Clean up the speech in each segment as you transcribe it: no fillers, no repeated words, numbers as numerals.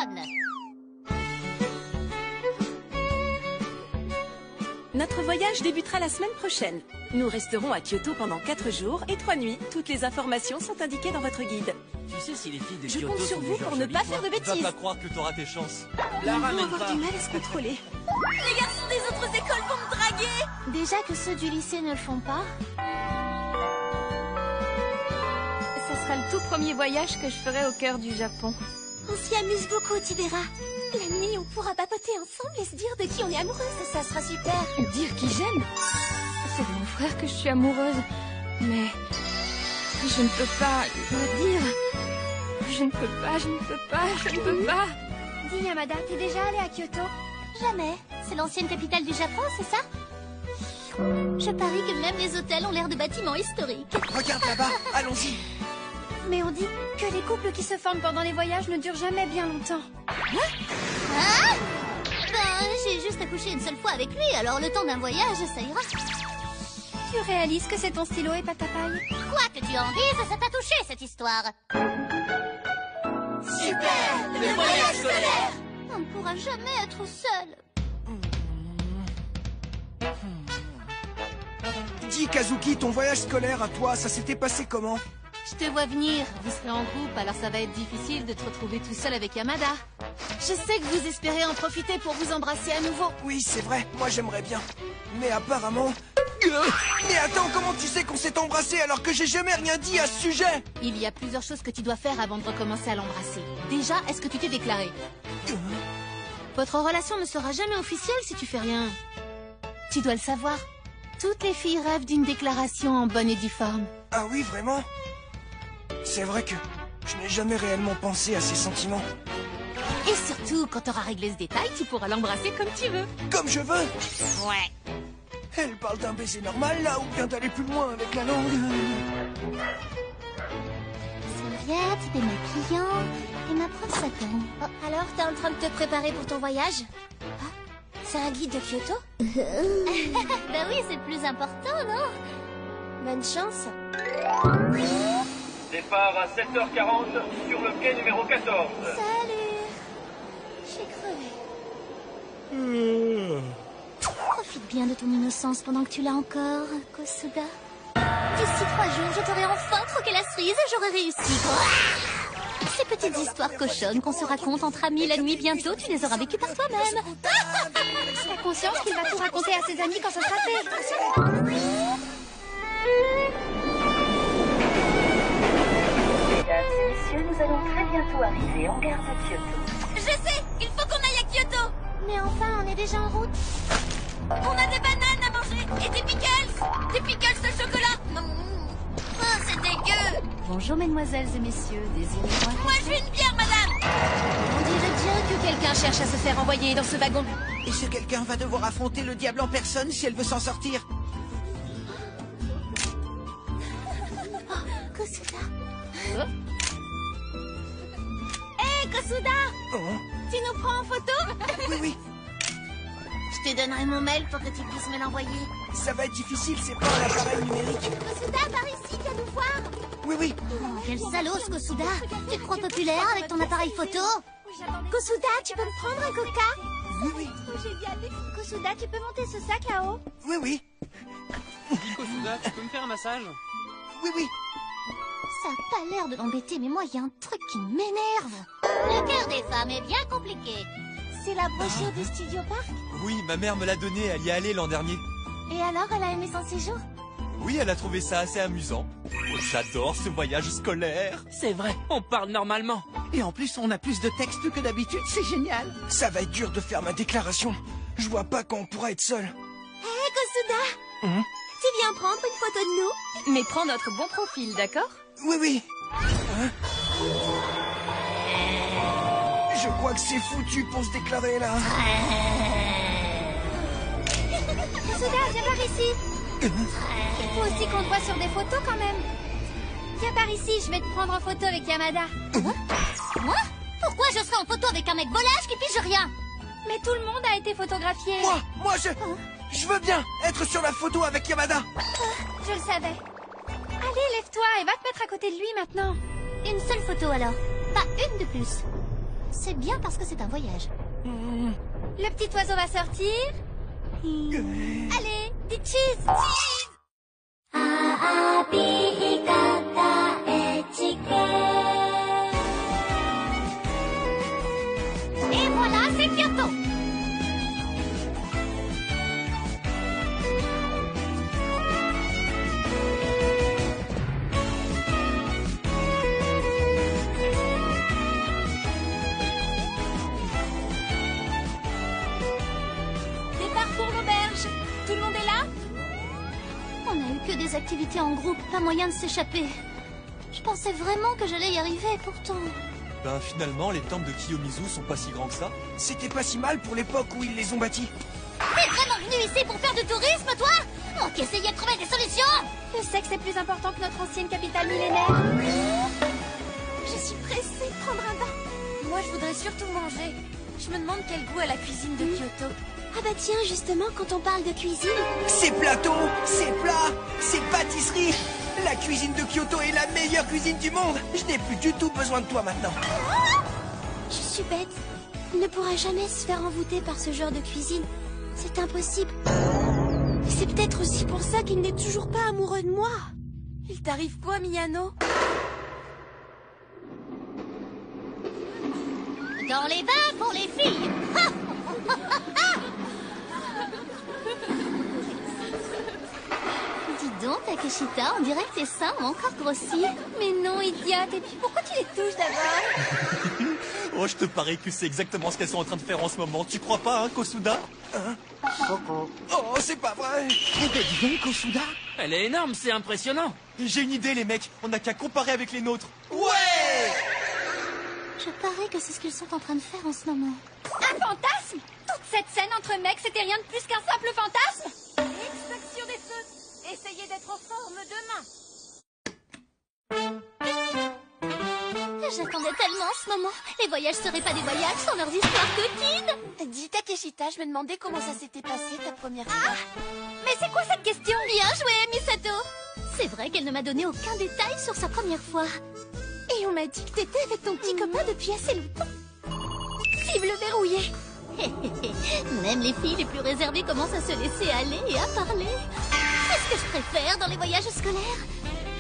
téléphone. Notre voyage débutera la semaine prochaine. Nous resterons à Kyoto pendant 4 jours et 3 nuits. Toutes les informations sont indiquées dans votre guide. Tu sais si les filles de Je Kyoto compte sur sont vous du genre pour ne jolies, pas toi faire de Tu vas bêtises. pas croire que t'auras tes chances. La Ils vont ramène avoir pas. du mal à se contrôler. Les garçons des autres écoles vont me draguer. Déjà que ceux du lycée ne le font pas. Ça sera le tout premier voyage que je ferai au cœur du Japon. On s'y amuse beaucoup, tu verras. La nuit, on pourra papoter ensemble et se dire de qui on est amoureuse. Ça sera super. Dire qui j'aime? C'est de mon frère que je suis amoureuse. Mais je ne peux pas le dire. Je ne peux pas, je ne peux pas, je ne peux pas. Dis Yamada, t'es déjà allée à Kyoto? Jamais. C'est l'ancienne capitale du Japon, c'est ça? Je parie que même les hôtels ont l'air de bâtiments historiques. Regarde là-bas, allons-y. Mais on dit que les couples qui se forment pendant les voyages ne durent jamais bien longtemps. Ah ben, j'ai juste accouché une seule fois avec lui, alors le temps d'un voyage, ça ira. Tu réalises que c'est ton stylo et pas ta paille? Quoi que tu en dises, ça t'a touché cette histoire. Super! Le voyage scolaire! On ne pourra jamais être seul. Dis Kazuki, ton voyage scolaire à toi, ça s'était passé comment? Je te vois venir. Vous serez en groupe, alors ça va être difficile de te retrouver tout seul avec Yamada. Je sais que vous espérez en profiter pour vous embrasser à nouveau. Oui, c'est vrai, moi j'aimerais bien. Mais apparemment... Mais attends, comment tu sais qu'on s'est embrassé alors que j'ai jamais rien dit à ce sujet? Il y a plusieurs choses que tu dois faire avant de recommencer à l'embrasser. Déjà, est-ce que tu t'es déclaré? Votre relation ne sera jamais officielle si tu fais rien. Tu dois le savoir. Toutes les filles rêvent d'une déclaration en bonne et due forme. Ah oui, vraiment? C'est vrai que je n'ai jamais réellement pensé à ces sentiments. Et surtout, quand tu auras réglé ce détail, tu pourras l'embrasser comme tu veux. Comme je veux. Ouais. Elle parle d'un baiser normal là ou bien d'aller plus loin avec la langue? Serviette, démaquillant et ma brosse à dents. Oh, alors, t'es en train de te préparer pour ton voyage? Ah, c'est un guide de Kyoto? Bah oui, c'est le plus important, non? Bonne chance. Départ à 7h40 sur le quai numéro 14. Salut. J'ai crevé. Profite bien de ton innocence pendant que tu l'as encore, Kosuda. D'ici 3 jours, je t'aurai enfin troqué la cerise et j'aurai réussi. Ces petites histoires cochonnes qu'on se raconte entre amis la nuit bientôt, tu les auras vécues par toi-même. T'as conscience qu'il va tout raconter à ses amis quand ce sera fait? Mesdames et messieurs, nous allons très bientôt arriver en gare de Kyoto. Je sais, il faut qu'on aille à Kyoto. Mais enfin, on est déjà en route. On a des bananes à manger et des pickles. Des pickles de chocolat. Oh, c'est dégueu. Bonjour mesdemoiselles et messieurs, désirez-moi? Moi, je veux une bière, madame. On dirait bien que quelqu'un cherche à se faire envoyer dans ce wagon. Et ce quelqu'un va devoir affronter le diable en personne si elle veut s'en sortir. Oh, Kosuda. Hé, Kosuda. Oh, Tu nous prends en photo? oui, oui, Je te donnerai mon mail pour que tu puisses me l'envoyer. ça va être difficile, c'est pas un appareil numérique. Kosuda, par ici, viens nous voir. Oui, oui, Oh, quel salaud, ce Kosuda. Tu te crois populaire avec ton appareil photo? Kosuda, tu peux me prendre un coca? oui, oui, Kosuda, tu peux monter ce sac là-haut? oui, oui, Kosuda, tu peux me faire un massage? oui, oui. Ça a pas l'air de l'embêter, mais moi, il y a un truc qui m'énerve. Le cœur des femmes est bien compliqué. C'est la brochure du Studio Park? Oui, ma mère me l'a donné, elle y est allée l'an dernier. Et alors, elle a aimé son séjour? Oui, elle a trouvé ça assez amusant. J'adore ce voyage scolaire. C'est vrai, on parle normalement. Et en plus, on a plus de textes que d'habitude, c'est génial. Ça va être dur de faire ma déclaration. Je vois pas quand on pourra être seul. Hé, Kosuda. Tu viens prendre une photo de nous? Mais prends notre bon profil, d'accord? Oui, oui. Hein? Je crois que c'est foutu pour se déclarer là. Kosuda, viens par ici. Il faut aussi qu'on te voit sur des photos quand même. Viens par ici, je vais te prendre en photo avec Yamada. Moi? Pourquoi je serais en photo avec un mec volage qui pige rien? Mais tout le monde a été photographié. Moi, je veux bien être sur la photo avec Yamada. Je le savais. Allez, lève-toi et va te mettre à côté de lui maintenant. Une seule photo alors. Pas une de plus. C'est bien parce que c'est un voyage. Le petit oiseau va sortir. Allez, dis cheese, cheese. Et voilà, c'est Kyoto. Départ pour l'auberge. Tout le monde est là? On n'a eu que des activités en groupe, pas moyen de s'échapper. Je pensais vraiment que j'allais y arriver, pourtant. Ben finalement, les temples de Kiyomizu sont pas si grands que ça. C'était pas si mal pour l'époque où ils les ont bâtis. T'es vraiment venu ici pour faire du tourisme, toi? On qu'essayer de trouver des solutions? Le sexe est plus important que notre ancienne capitale millénaire. Je suis pressée de prendre un bain. Moi, je voudrais surtout manger. Je me demande quel goût a la cuisine de Kyoto. Ah bah tiens, justement, quand on parle de cuisine... Ces plateaux, ces plats, ces pâtisseries. La cuisine de Kyoto est la meilleure cuisine du monde. Je n'ai plus du tout besoin de toi maintenant. Je suis bête. Il ne pourra jamais se faire envoûter par ce genre de cuisine. C'est impossible. Et c'est peut-être aussi pour ça qu'il n'est toujours pas amoureux de moi. Il t'arrive quoi, Miyano? Dans les bains pour les filles. Dis donc, Takeshita, on dirait que tes seins ont encore grossi. Mais non, idiote. Et puis pourquoi tu les touches d'abord? Oh, je te parie que c'est exactement ce qu'elles sont en train de faire en ce moment. Tu crois pas, hein, Kosuda? Oh, c'est pas vrai. Eh ben dis donc, Kosuda. Elle est énorme, c'est impressionnant. J'ai une idée, les mecs. On n'a qu'à comparer avec les nôtres. Ouais. Je parie que c'est ce qu'ils sont en train de faire en ce moment. Un fantasme? Toute cette scène entre mecs, c'était rien de plus qu'un simple fantasme? Extraction des feux. Essayez d'être en forme demain. J'attendais tellement ce moment. Les voyages seraient pas des voyages sans leurs histoires coquines. Dis Takeshita, je me demandais comment ça s'était passé ta première fois. Mais c'est quoi cette question? Bien joué, Misato. C'est vrai qu'elle ne m'a donné aucun détail sur sa première fois. Et on m'a dit que t'étais avec ton petit copain depuis assez longtemps. Cible verrouillée. Même les filles les plus réservées commencent à se laisser aller et à parler. C'est ce que je préfère dans les voyages scolaires.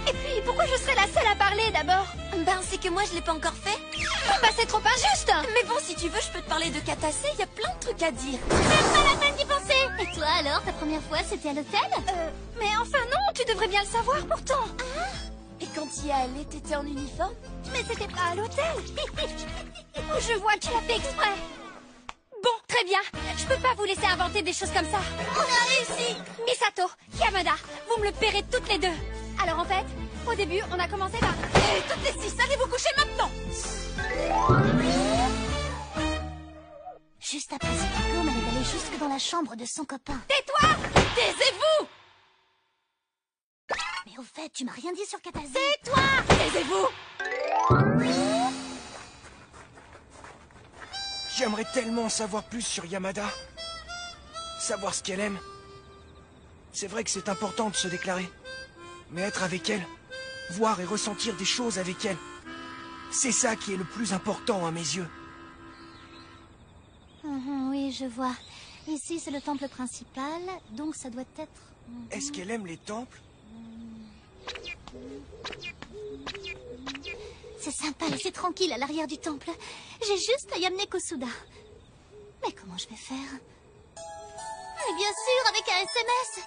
Et puis, pourquoi je serais la seule à parler d'abord? Ben, c'est que moi, je l'ai pas encore fait. Bah, c'est trop injuste. Mais bon, si tu veux, je peux te parler de Katase, il y a plein de trucs à dire. Même pas la peine d'y penser. Et toi alors, ta première fois, c'était à l'hôtel? Mais enfin non, tu devrais bien le savoir pourtant. Et quand y es allée, t'étais en uniforme? Mais c'était pas à l'hôtel. Oh, je vois, tu l'as fait exprès. Bon, très bien. Je peux pas vous laisser inventer des choses comme ça. On a réussi. Misato, Yamada, vous me le paierez toutes les deux. Alors en fait, au début, on a commencé par... Toutes les 6, allez vous coucher maintenant! Juste après ce diplôme, elle est allée jusque dans la chambre de son copain. Tais-toi! Taisez-vous! Mais au fait, tu m'as rien dit sur Katase. Tais-toi! Taisez-vous! J'aimerais tellement en savoir plus sur Yamada. Savoir ce qu'elle aime. C'est vrai que c'est important de se déclarer. Mais être avec elle, voir et ressentir des choses avec elle, c'est ça qui est le plus important à mes yeux. Oui, je vois. Ici, c'est le temple principal, donc ça doit être... Est-ce qu'elle aime les temples? C'est sympa, laissez tranquille à l'arrière du temple. J'ai juste à y amener Kosuda. Mais comment je vais faire? Mais bien sûr, avec un SMS.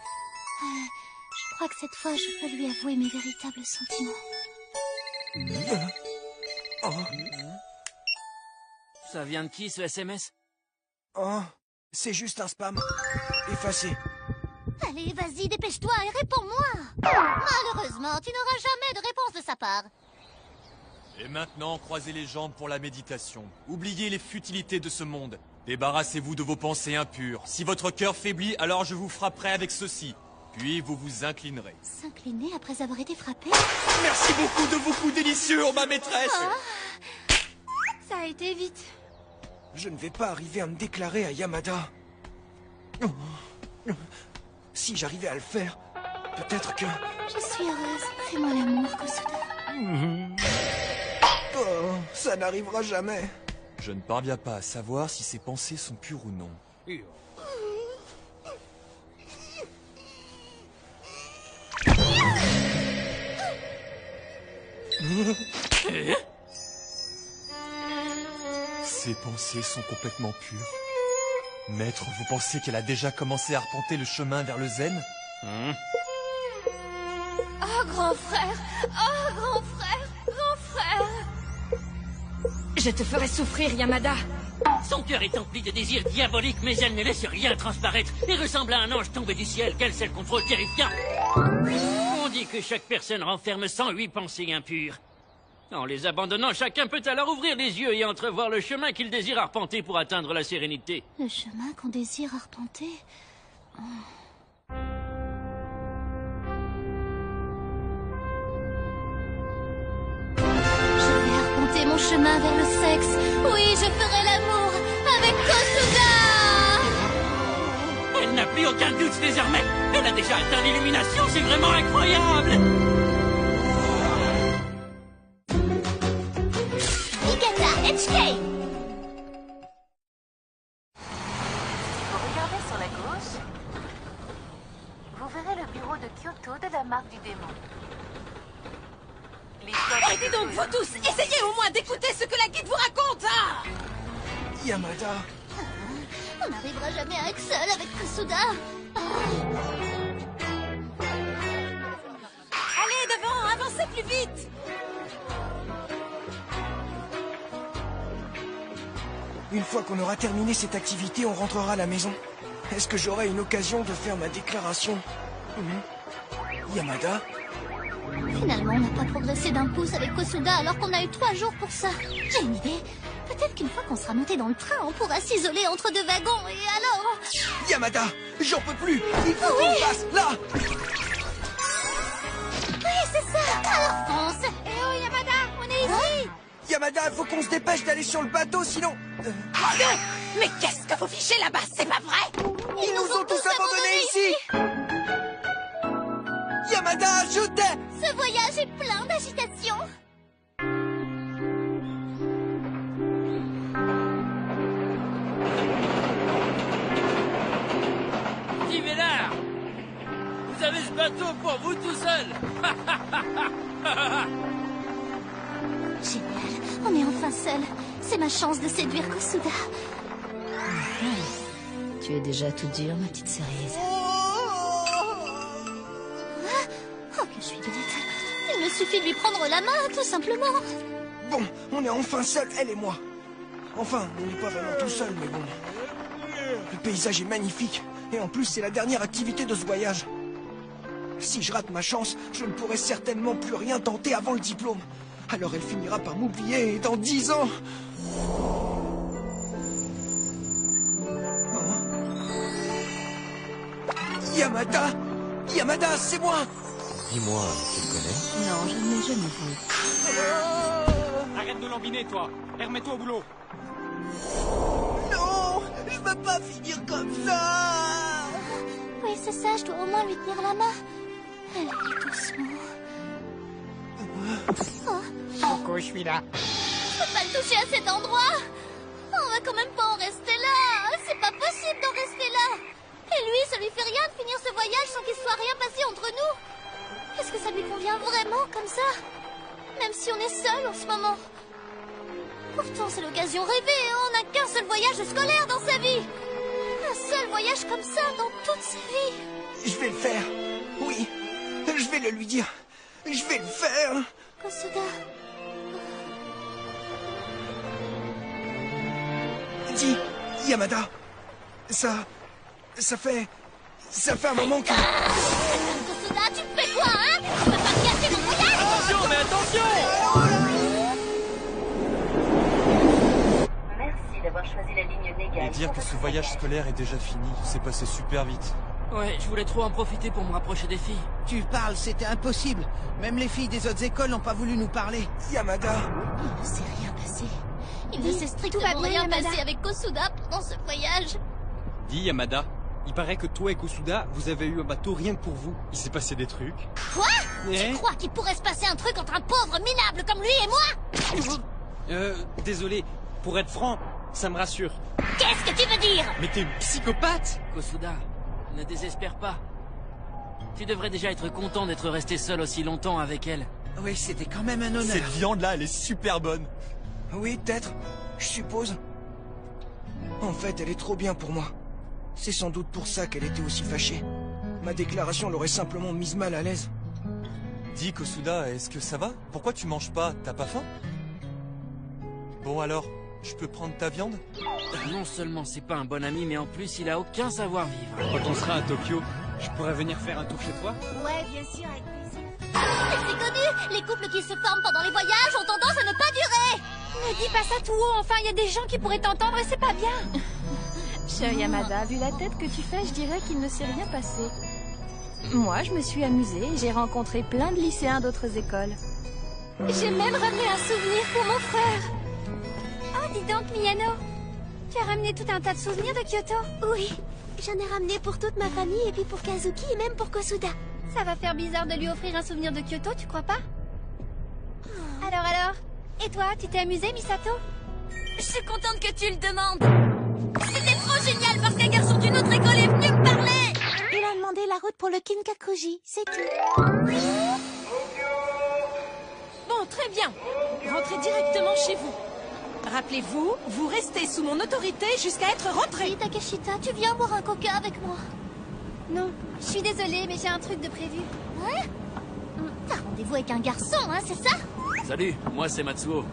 Je crois que cette fois, je peux lui avouer mes véritables sentiments. Ça vient de qui, ce SMS? Oh, c'est juste un spam. Effacé. Allez, vas-y, dépêche-toi et réponds-moi. Malheureusement, tu n'auras jamais de réponse de sa part. Et maintenant, croisez les jambes pour la méditation. Oubliez les futilités de ce monde. Débarrassez-vous de vos pensées impures. Si votre cœur faiblit, alors je vous frapperai avec ceci. Puis vous vous inclinerez. S'incliner après avoir été frappé? Merci beaucoup de vos coups délicieux, ma maîtresse. Ça a été vite. Je ne vais pas arriver à me déclarer à Yamada. Si j'arrivais à le faire, peut-être que... Je suis heureuse. Fais-moi l'amour, Kosuda. Oh, ça n'arrivera jamais. Je ne parviens pas à savoir si ces pensées sont pures ou non. Ces pensées sont complètement pures. Maître, vous pensez qu'elle a déjà commencé à arpenter le chemin vers le zen? Oh, grand frère! Oh, grand frère! Grand frère! Je te ferai souffrir, Yamada. Son cœur est empli de désirs diaboliques, mais elle ne laisse rien transparaître et ressemble à un ange tombé du ciel qu'elle sait le contrôle terrifiant. On dit que chaque personne renferme 108 pensées impures. En les abandonnant, chacun peut alors ouvrir les yeux et entrevoir le chemin qu'il désire arpenter pour atteindre la sérénité. Le chemin qu'on désire arpenter. Je vais arpenter mon chemin vers le sexe. Oui, je ferai l'amour avec Kosuga. Elle n'a plus aucun doute désormais. Elle a déjà atteint l'illumination, c'est vraiment incroyable. HK. Vous regardez sur la gauche, vous verrez le bureau de Kyoto de la marque du démon. Arrêtez donc, vous tous! Essayez au moins d'écouter ce que la guide vous raconte, hein! Yamada. On n'arrivera jamais à être seul avec Kosuda. Allez, devant, avancez plus vite! Une fois qu'on aura terminé cette activité, on rentrera à la maison. Est-ce que j'aurai une occasion de faire ma déclaration? Yamada? Finalement, on n'a pas progressé d'un pouce avec Kosuda alors qu'on a eu 3 jours pour ça. J'ai une idée. Peut-être qu'une fois qu'on sera monté dans le train, on pourra s'isoler entre 2 wagons et alors... Yamada, j'en peux plus. Il faut qu'on passe là. Oui, c'est ça. Alors fonce. Eh oh, Yamada, on est ici! Yamada, faut qu'on se dépêche d'aller sur le bateau, sinon... Mais qu'est-ce que vous fichez là-bas? C'est pas vrai! Ils nous ont tous abandonnés ici. Yamada, je t'aime. Ce voyage est plein d'agitation. Dis Vélard, vous avez ce bateau pour vous tout seul. Génial, on est enfin seul. C'est ma chance de séduire Kosuda. Tu es déjà toute dure, ma petite cerise. Oh, que je suis bête. Il me suffit de lui prendre la main, tout simplement. Bon, on est enfin seuls, elle et moi. Enfin, on n'est pas vraiment tout seul, mais bon. Le paysage est magnifique. Et en plus, c'est la dernière activité de ce voyage. Si je rate ma chance, je ne pourrai certainement plus rien tenter avant le diplôme. Alors elle finira par m'oublier et dans 10 ans... Yamada! Yamada, c'est moi! Dis-moi, tu le connais? Non, je ne l'ai jamais vu. Arrête de lambiner, toi. Et remets-toi au boulot. Non! Je veux pas finir comme ça! Oui, c'est ça, je dois au moins lui tenir la main. Allez, doucement. Pourquoi je suis là? Je peux pas le toucher à cet endroit. On va quand même pas en rester là. C'est pas possible d'en rester là. Et lui, ça lui fait rien de finir ce voyage sans qu'il soit rien passé entre nous. Est-ce que ça lui convient vraiment comme ça? Même si on est seul en ce moment. Pourtant, c'est l'occasion rêvée. On n'a qu'un seul voyage scolaire dans sa vie. Un seul voyage comme ça dans toute sa vie. Je vais le faire. Oui, je vais le lui dire. Je vais le faire. Kosuda. Dis, Yamada, ça fait un moment que... Kosuda, tu fais quoi, hein? Tu peux pas me casser mon voyage? Attention, mais attention! Merci d'avoir choisi la ligne légale. Et dire que ce voyage scolaire est déjà fini, c'est passé super vite. Ouais, je voulais trop en profiter pour me rapprocher des filles. Tu parles, c'était impossible. Même les filles des autres écoles n'ont pas voulu nous parler. Yamada, Il ne s'est rien passé. Il ne Dis, s'est tout va strictement bien, rien Yamada. passé avec Kosuda pendant ce voyage. Dis Yamada, il paraît que toi et Kosuda, vous avez eu un bateau rien que pour vous. Il s'est passé des trucs. Quoi? Eh? Tu crois qu'il pourrait se passer un truc entre un pauvre minable comme lui et moi? Désolé, Pour être franc, ça me rassure. Qu'est-ce que tu veux dire? Mais t'es une psychopathe! Kosuda, ne désespère pas. Tu devrais déjà être content d'être resté seul aussi longtemps avec elle. Oui, c'était quand même un honneur. Cette viande-là, elle est super bonne. Oui, peut-être. Je suppose. En fait, elle est trop bien pour moi. C'est sans doute pour ça qu'elle était aussi fâchée. Ma déclaration l'aurait simplement mise mal à l'aise. Dis, Kosuda, est-ce que ça va? Pourquoi tu manges pas? T'as pas faim? Bon alors, je peux prendre ta viande? Non seulement c'est pas un bon ami, mais en plus il a aucun savoir-vivre. Quand on sera à Tokyo, je pourrais venir faire un tour chez toi? Ouais, bien sûr, avec plaisir. C'est connu, les couples qui se forment pendant les voyages ont tendance à ne pas durer. Ne dis pas ça tout haut, enfin, il y a des gens qui pourraient t'entendre et c'est pas bien. Cher Yamada, vu la tête que tu fais, je dirais qu'il ne s'est rien passé. Moi, je me suis amusée et j'ai rencontré plein de lycéens d'autres écoles. J'ai même ramené un souvenir pour mon frère. Oh, dis donc, Miyano. Tu as ramené tout un tas de souvenirs de Kyoto? Oui, j'en ai ramené pour toute ma famille et puis pour Kazuki et même pour Kosuda. Ça va faire bizarre de lui offrir un souvenir de Kyoto, tu crois pas? Alors? Et toi, tu t'es amusée, Misato? Je suis contente que tu le demandes. C'était trop génial parce qu'un garçon d'une autre école est venu me parler. Il a demandé la route pour le Kinkakuji, c'est tout. Bon, très bien. Rentrez directement chez vous. Rappelez-vous, vous restez sous mon autorité jusqu'à être rentré. Oui, Takeshita, tu viens boire un coca avec moi? Non, je suis désolée, mais j'ai un truc de prévu. Ouais? T'as rendez-vous avec un garçon, hein, c'est ça? Salut, moi c'est Matsuo.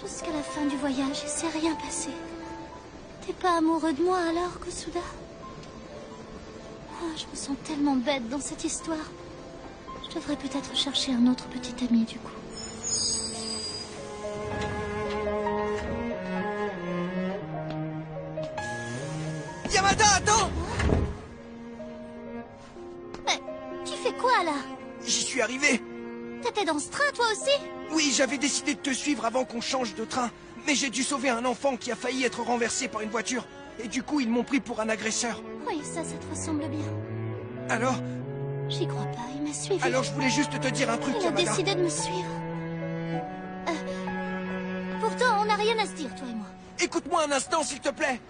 Jusqu'à la fin du voyage, il s'est rien passé. T'es pas amoureux de moi alors, Kosuda? Oh, je me sens tellement bête dans cette histoire. Je devrais peut-être chercher un autre petit ami du coup. Yamada, attends! Mais tu fais quoi là? J'y suis arrivé. T'étais dans ce train toi aussi? Oui, j'avais décidé de te suivre avant qu'on change de train. Mais j'ai dû sauver un enfant qui a failli être renversé par une voiture. Et du coup, ils m'ont pris pour un agresseur. Oui, ça te ressemble bien. Alors? J'y crois pas, il m'a suivi. Alors je voulais juste te dire un truc, Il a Yamada. décidé de me suivre. Pourtant, on n'a rien à se dire, toi et moi. Écoute-moi un instant, s'il te plaît.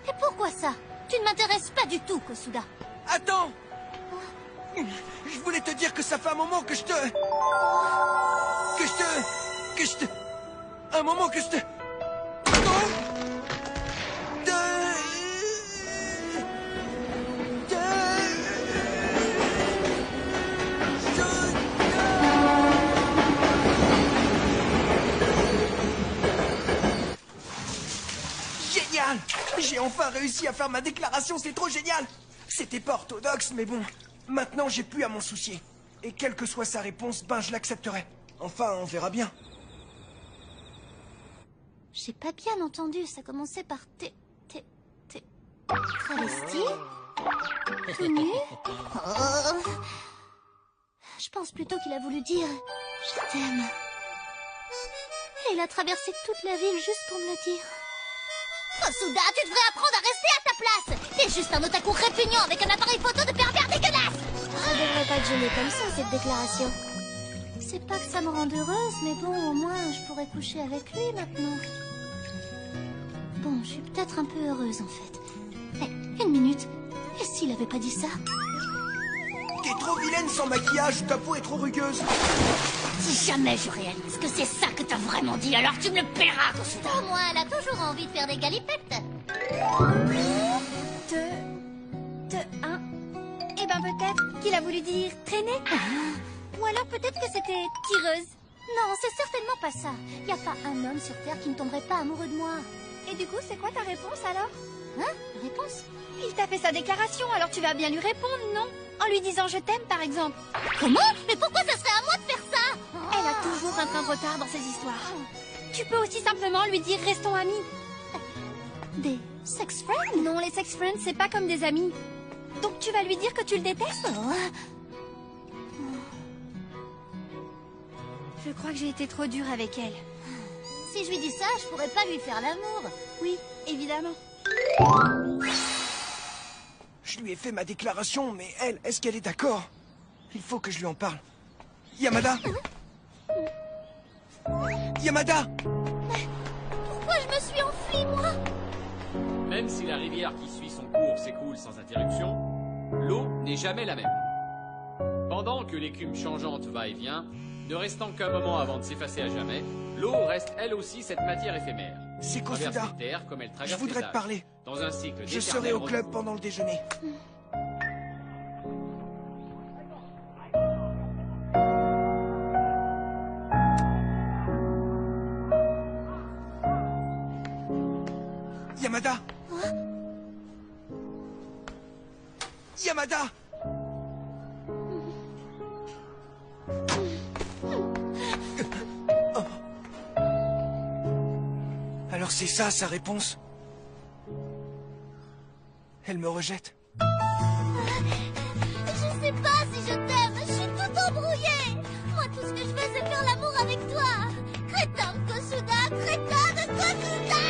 Et pourquoi ça? Tu ne m'intéresses pas du tout, Kosuda. Attends! Je voulais te dire que ça fait un moment que je te... Un moment que je te... Génial! J'ai enfin réussi à faire ma déclaration, c'est trop génial! C'était pas orthodoxe, mais bon, maintenant j'ai plus à m'en soucier. Et quelle que soit sa réponse, ben je l'accepterai. Enfin, on verra bien. J'ai pas bien entendu, ça commençait par travesti? Tout nu? Oh. Je pense plutôt qu'il a voulu dire je t'aime. Et il a traversé toute la ville juste pour me le dire. Kosuda, tu devrais apprendre à rester à ta place. T'es juste un otaku répugnant avec un appareil photo de pervers dégueulasse. Ça devrait pas te gêner comme ça, cette déclaration. C'est pas que ça me rende heureuse, mais bon, au moins, je pourrais coucher avec lui maintenant. Bon, je suis peut-être un peu heureuse, en fait. Mais, une minute. Et s'il avait pas dit ça? T'es trop vilaine sans maquillage, ta peau est trop rugueuse. Si jamais je réalise que c'est ça que t'as vraiment dit, alors tu me le paieras, Kosuda. Au moins, elle a toujours envie de faire des galipettes. Eh ben peut-être qu'il a voulu dire traîner. Ou alors peut-être que c'était tireuse. Non, c'est certainement pas ça. Y a pas un homme sur Terre qui ne tomberait pas amoureux de moi. Et du coup, c'est quoi ta réponse alors? Hein? Réponse? Il t'a fait sa déclaration, alors tu vas bien lui répondre, non? En lui disant je t'aime, par exemple. Comment? Mais pourquoi ça serait à moi de faire ça? Elle a toujours un train de retard dans ses histoires. Tu peux aussi simplement lui dire restons amis. Des sex friends? Non, les sex friends, c'est pas comme des amis. Donc tu vas lui dire que tu le détestes? Je crois que j'ai été trop dure avec elle. Si Si je lui dis ça, je pourrais pas lui faire l'amour. Oui, évidemment. Je lui ai fait ma déclaration, mais elle, est-ce qu'elle est d'accord? Il faut que je lui en parle. Yamada? Yamada? Pourquoi je me suis enfuie, moi? Même si la rivière qui suit son cours s'écoule sans interruption, l'eau n'est jamais la même. Pendant que l'écume changeante va et vient, ne restant qu'un moment avant de s'effacer à jamais, l'eau reste elle aussi cette matière éphémère. C'est Traverse Kosuda. les terres comme elle traverse Je voudrais les te âges, parler. dans un cycle Je serai au club pendant le déjeuner. Yamada! Yamada! Alors c'est ça sa réponse? Elle me rejette. Je sais pas si je t'aime, je suis tout embrouillée. Moi, tout ce que je veux, c'est faire l'amour avec toi. Crétin de Kosuda, crétin de Kosuda!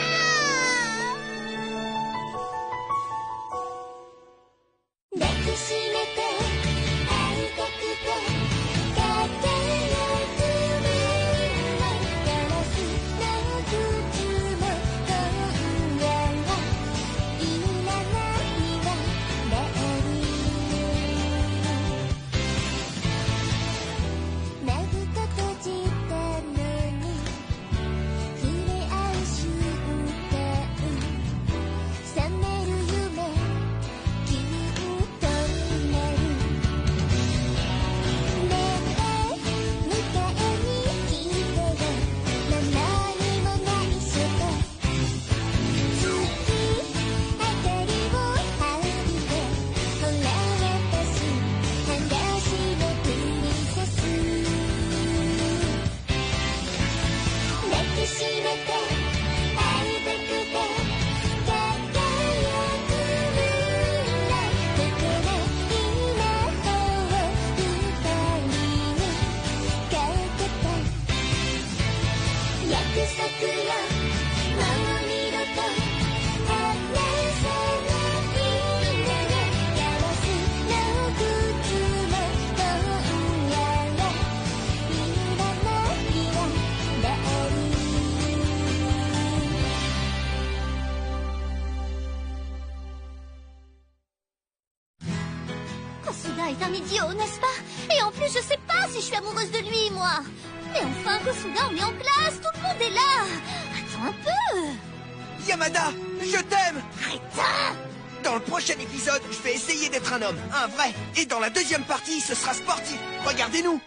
Kosuda est un idiot, n'est-ce pas? Et en plus, je sais pas si je suis amoureuse de lui, moi. Mais enfin, Kosuda, on est en classe, tout le monde est là. Attends un peu. Yamada, je t'aime! Crétin! Dans le prochain épisode, je vais essayer d'être un homme, un vrai. Et dans la deuxième partie, ce sera sportif. Regardez-nous!